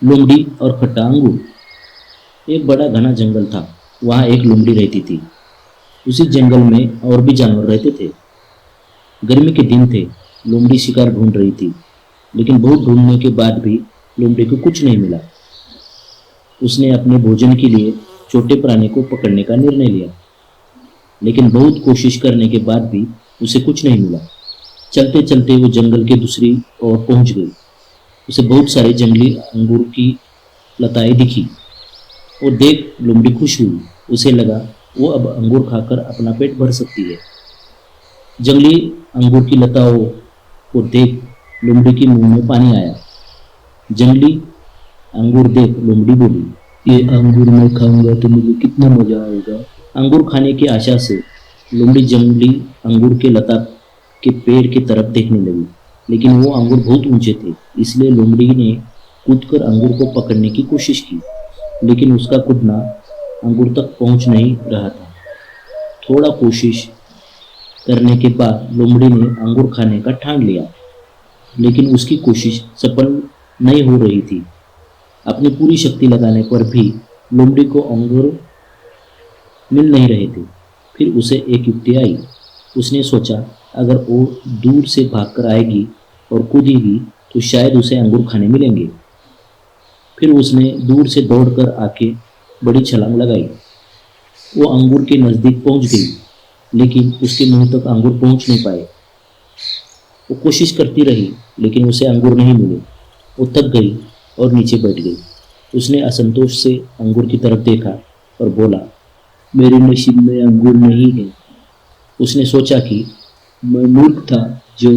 लोमड़ी और खट्टा अंगूर। एक बड़ा घना जंगल था। वहाँ एक लोमड़ी रहती थी। उसी जंगल में और भी जानवर रहते थे। गर्मी के दिन थे। लोमड़ी शिकार ढूंढ रही थी, लेकिन बहुत ढूंढने के बाद भी लोमड़ी को कुछ नहीं मिला। उसने अपने भोजन के लिए छोटे प्राणी को पकड़ने का निर्णय लिया, लेकिन बहुत कोशिश करने के बाद भी उसे कुछ नहीं मिला। चलते चलते वो जंगल के दूसरी ओर पहुंच गई। उसे बहुत सारे जंगली अंगूर की लताएं दिखी। वो देख लोमड़ी खुश हुई। उसे लगा वो अब अंगूर खाकर अपना पेट भर सकती है। जंगली अंगूर की लताओं को देख लोमड़ी के मुंह में पानी आया। जंगली अंगूर देख लोमड़ी बोली, ये अंगूर मैं खाऊंगा तो मुझे कितना मजा आएगा। अंगूर खाने की आशा से लोमड़ी जंगली अंगूर के लता के पेड़ की तरफ देखने लगी, लेकिन वो अंगूर बहुत ऊंचे थे। इसलिए लोमड़ी ने कूदकर अंगूर को पकड़ने की कोशिश की, लेकिन उसका कूदना अंगूर तक पहुंच नहीं रहा था। थोड़ा कोशिश करने के बाद लोमड़ी ने अंगूर खाने का ठान लिया, लेकिन उसकी कोशिश सफल नहीं हो रही थी। अपनी पूरी शक्ति लगाने पर भी लोमड़ी को अंगूर मिल नहीं रहे थे। फिर उसे एक युक्ति आई। उसने सोचा, अगर वो दूर से भागकर आएगी और कूदेगी तो शायद उसे अंगूर खाने मिलेंगे। फिर उसने दूर से दौड़कर आके बड़ी छलांग लगाई। वो अंगूर के नज़दीक पहुंच गई, लेकिन उसके मुंह तक अंगूर पहुंच नहीं पाए। वो कोशिश करती रही, लेकिन उसे अंगूर नहीं मिले। वो थक गई और नीचे बैठ गई। उसने असंतोष से अंगूर की तरफ देखा और बोला, मेरे नसीब में अंगूर नहीं है। उसने सोचा कि मैं मूर्ख था जो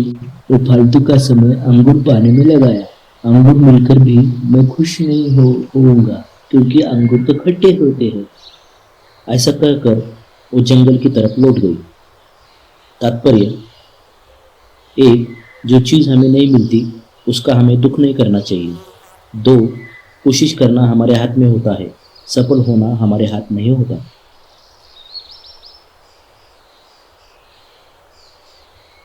वो फालतू का समय अंगूर पाने में लगाया। अंगूर मिलकर भी मैं खुश नहीं होऊंगा, क्योंकि अंगूर तो खट्टे होते हैं। ऐसा कहकर वो जंगल की तरफ लौट गई। तात्पर्य एक, जो चीज़ हमें नहीं मिलती उसका हमें दुख नहीं करना चाहिए। दो, कोशिश करना हमारे हाथ में होता है, सफल होना हमारे हाथ नहीं होता।